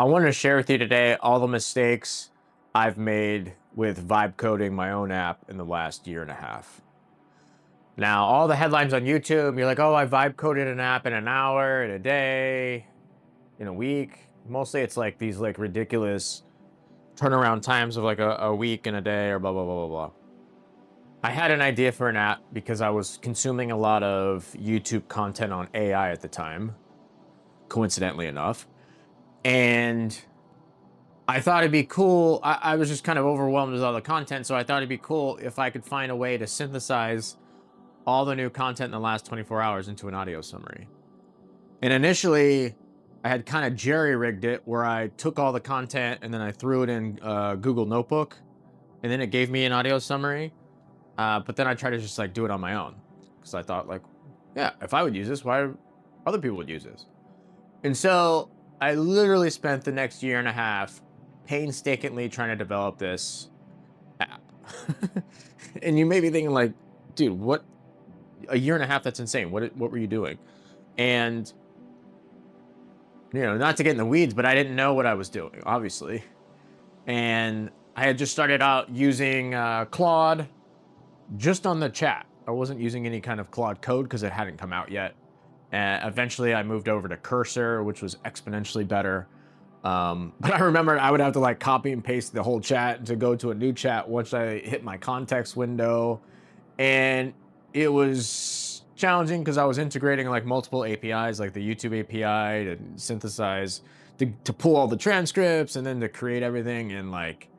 I wanted to share with you today all the mistakes I've made with vibe coding my own app in the last year and a half. Now, all the headlines on YouTube, you're like, oh, I vibe coded an app in an hour, in a day, in a week. Mostly it's like these like ridiculous turnaround times of like a week and a day or blah, blah, blah, blah, blah. I had an idea for an app because I was consuming a lot of YouTube content on AI at the time, coincidentally enough. And I thought it'd be cool. I was just kind of overwhelmed with all the content. So I thought it'd be cool if I could find a way to synthesize all the new content in the last 24 hours into an audio summary. And initially, I had kind of jerry rigged it where I took all the content and then I threw it in Google Notebook and then it gave me an audio summary. But then I tried to just like do it on my own because I thought like, yeah, if I would use this, why other people would use this? And so I literally spent the next year and a half painstakingly trying to develop this app. And you may be thinking like, dude, what? A year and a half? That's insane. What were you doing? And not to get in the weeds, but I didn't know what I was doing, obviously. And I had just started out using Claude just on the chat. I wasn't using any kind of Claude code because it hadn't come out yet. And eventually I moved over to Cursor, which was exponentially better. But I remember I would have to like copy and paste the whole chat to go to a new chat once I hit my context window. And it was challenging because I was integrating like multiple APIs, like the YouTube API to synthesize, to pull all the transcripts and then to create everything. And like,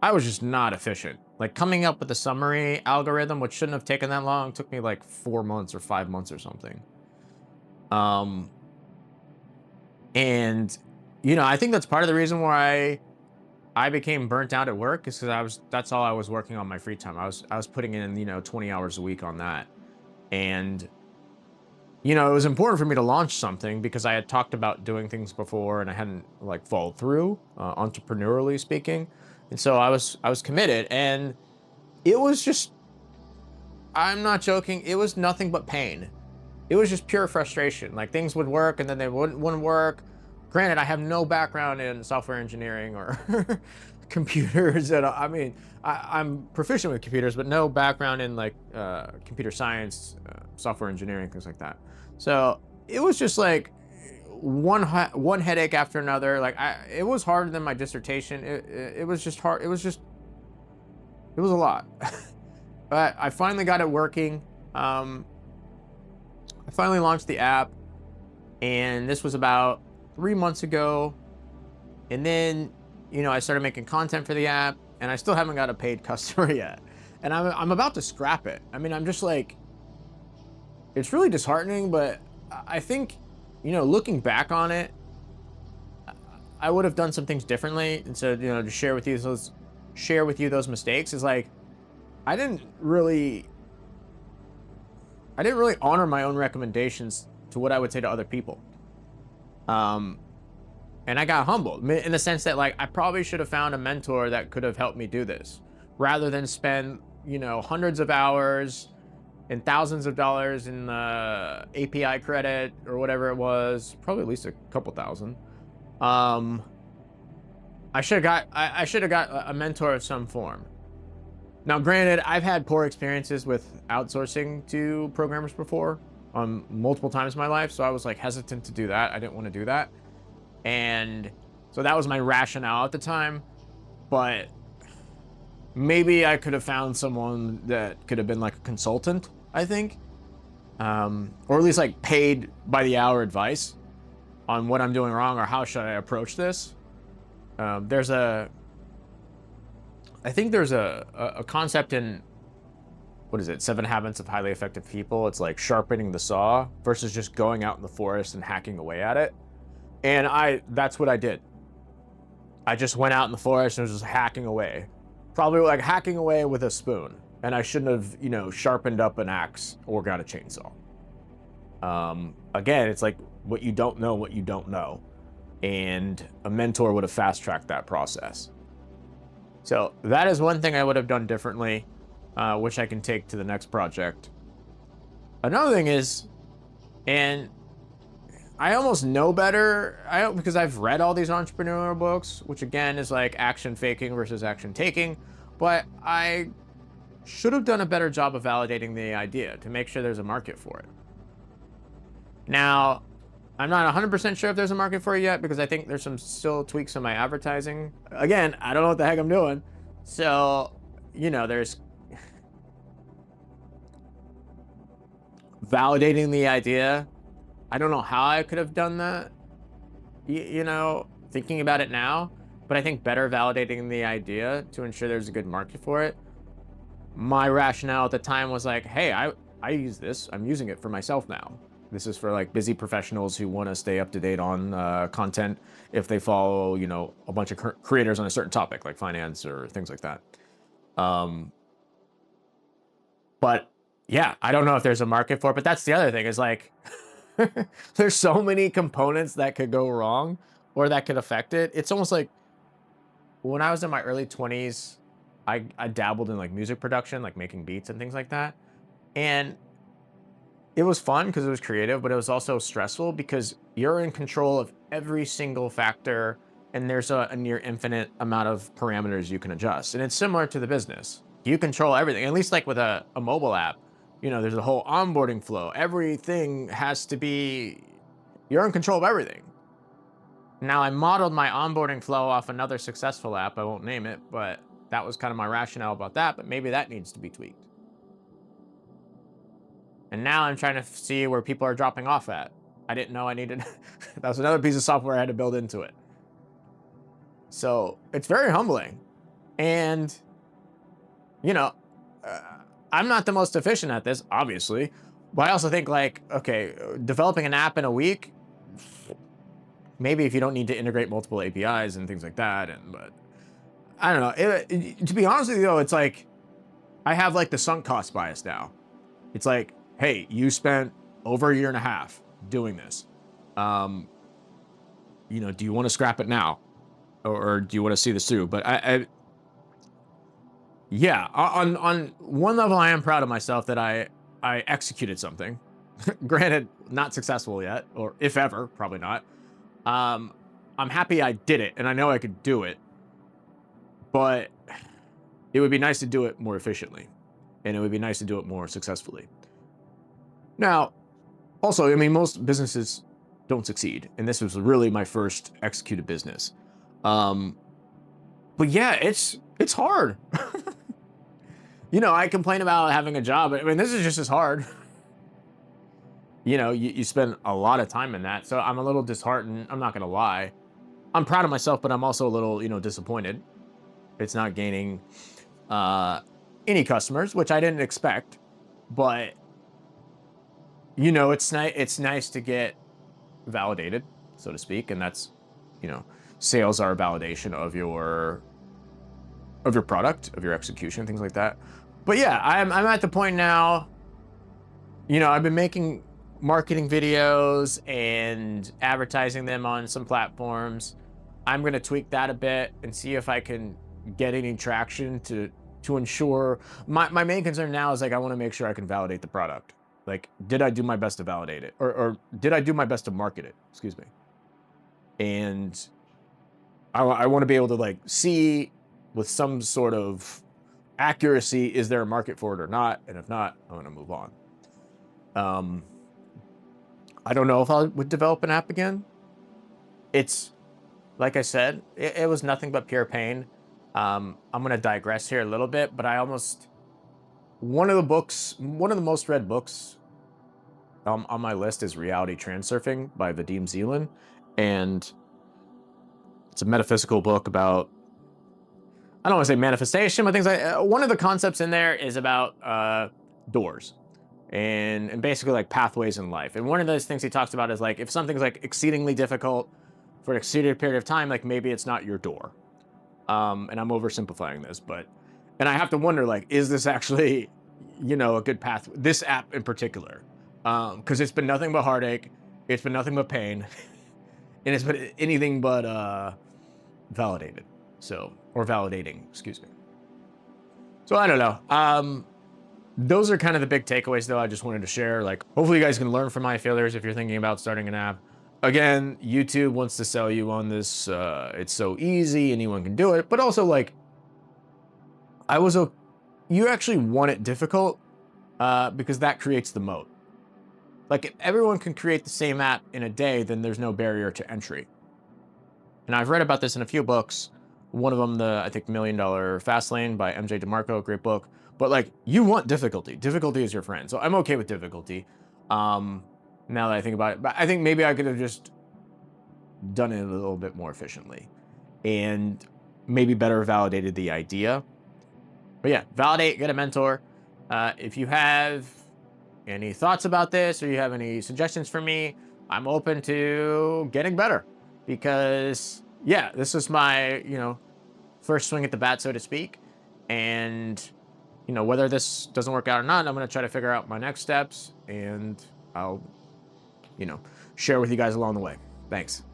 I was just not efficient. Like coming up with a summary algorithm, which shouldn't have taken that long, took me like 4 months or 5 months or something. And I think that's part of the reason why I became burnt out at work is because that's all I was working on my free time. I was putting in, 20 hours a week on that. And, it was important for me to launch something because I had talked about doing things before and I hadn't like followed through, entrepreneurially speaking. And so I was committed and it was just, I'm not joking. It was nothing but pain. It was just pure frustration. Like things would work and then they wouldn't work. Granted, I have no background in software engineering or computers. I'm proficient with computers, but no background in like computer science, software engineering, things like that. So it was just like one headache after another. Like it was harder than my dissertation. It was just hard. It was a lot. But I finally got it working. I finally launched the app, and this was about 3 months ago. And then, I started making content for the app, and I still haven't got a paid customer yet. And I'm about to scrap it. I mean, I'm just like, it's really disheartening, but I think, looking back on it, I would have done some things differently. And so, to share with you those mistakes is like, I didn't really honor my own recommendations to what I would say to other people. And I got humbled in the sense that like, I probably should have found a mentor that could have helped me do this rather than spend, hundreds of hours and thousands of dollars in API credit or whatever it was, probably at least a couple thousand. I should have got a mentor of some form. Now, granted, I've had poor experiences with outsourcing to programmers before on multiple times in my life. So I was like hesitant to do that. I didn't want to do that. And so that was my rationale at the time. But maybe I could have found someone that could have been like a consultant, I think. Or at least like paid by the hour advice on what I'm doing wrong or how should I approach this. I think there's a concept in, what is it, 7 Habits of Highly Effective People. It's like sharpening the saw versus just going out in the forest and hacking away at it. And that's what I did. I just went out in the forest and was just hacking away. Probably like hacking away with a spoon. And I shouldn't have, sharpened up an axe or got a chainsaw. Again, it's like what you don't know. And a mentor would have fast-tracked that process. So that is one thing I would have done differently, which I can take to the next project. Another thing is, and I almost know better. Because I've read all these entrepreneurial books, which again is like action faking versus action taking. But I should have done a better job of validating the idea to make sure there's a market for it. Now, I'm not 100% sure if there's a market for it yet because I think there's some still tweaks in my advertising. Again, I don't know what the heck I'm doing. So, there's validating the idea. I don't know how I could have done that, thinking about it now, but I think better validating the idea to ensure there's a good market for it. My rationale at the time was like, hey, I use this. I'm using it for myself now. This is for like busy professionals who want to stay up to date on content if they follow, a bunch of creators on a certain topic like finance or things like that. But yeah, I don't know if there's a market for it, but that's the other thing is like, there's so many components that could go wrong or that could affect it. It's almost like when I was in my early 20s, I dabbled in like music production, like making beats and things like that. And it was fun because it was creative, but it was also stressful because you're in control of every single factor and there's a near infinite amount of parameters you can adjust. And it's similar to the business. You control everything, at least like with a mobile app. There's a whole onboarding flow. Everything has to be, you're in control of everything. Now, I modeled my onboarding flow off another successful app. I won't name it, but that was kind of my rationale about that. But maybe that needs to be tweaked. And now I'm trying to see where people are dropping off at. I didn't know I needed, that was another piece of software I had to build into it. So it's very humbling. And, I'm not the most efficient at this, obviously. But I also think like, okay, developing an app in a week, maybe if you don't need to integrate multiple APIs and things like that. But I don't know. To be honest with you, though, it's like I have like the sunk cost bias now. It's like, hey, you spent over a year and a half doing this. Do you want to scrap it now, or do you want to see this through? But yeah, on one level, I am proud of myself that I executed something. Granted, not successful yet, or if ever, probably not. I'm happy I did it, and I know I could do it, but it would be nice to do it more efficiently, and it would be nice to do it more successfully. Now, also, I mean, most businesses don't succeed, and this was really my first executed business. But yeah, it's hard. I complain about having a job. I mean, this is just as hard. You spend a lot of time in that. So I'm a little disheartened. I'm not going to lie. I'm proud of myself, but I'm also a little, disappointed. It's not gaining any customers, which I didn't expect. But, it's nice to get validated, so to speak. And that's, sales are a validation of your product, of your execution, things like that. But yeah, I'm at the point now, I've been making marketing videos and advertising them on some platforms. I'm going to tweak that a bit and see if I can get any traction to ensure my main concern now is like, I want to make sure I can validate the product. Like, did I do my best to validate it or did I do my best to market it? Excuse me. And I want to be able to like see with some sort of accuracy, is there a market for it or not? And if not, I'm going to move on. I don't know if I would develop an app again. It's, like I said, it was nothing but pure pain. I'm going to digress here a little bit, but one of the most read books on my list is Reality Transurfing by Vadim Zeland. And it's a metaphysical book about, I don't want to say manifestation, but things like, one of the concepts in there is about doors and basically like pathways in life. And one of those things he talks about is like, if something's like exceedingly difficult for an exceeded period of time, like maybe it's not your door. And I'm oversimplifying this, and I have to wonder, like, is this actually, a good path? This app in particular, because it's been nothing but heartache. It's been nothing but pain. And it's been anything but validated. Or validating, excuse me. So I don't know. Those are kind of the big takeaways, though. I just wanted to share. Like, hopefully you guys can learn from my failures if you're thinking about starting an app. again, YouTube wants to sell you on this, it's so easy, anyone can do it, but also, like, I was o you actually want it difficult, because that creates the moat. Like, if everyone can create the same app in a day, then there's no barrier to entry. And I've read about this in a few books. One of them, the I think Million Dollar Fast Lane by MJ DeMarco, great book. But like, you want difficulty. Difficulty is your friend. So I'm okay with difficulty. Um, Now that I think about it, but I think maybe I could have just done it a little bit more efficiently and maybe better validated the idea. But yeah, validate, get a mentor. If you have any thoughts about this or you have any suggestions for me, I'm open to getting better because yeah, this is my, first swing at the bat, so to speak. And, whether this doesn't work out or not, I'm going to try to figure out my next steps and I'll, you know, share with you guys along the way. Thanks.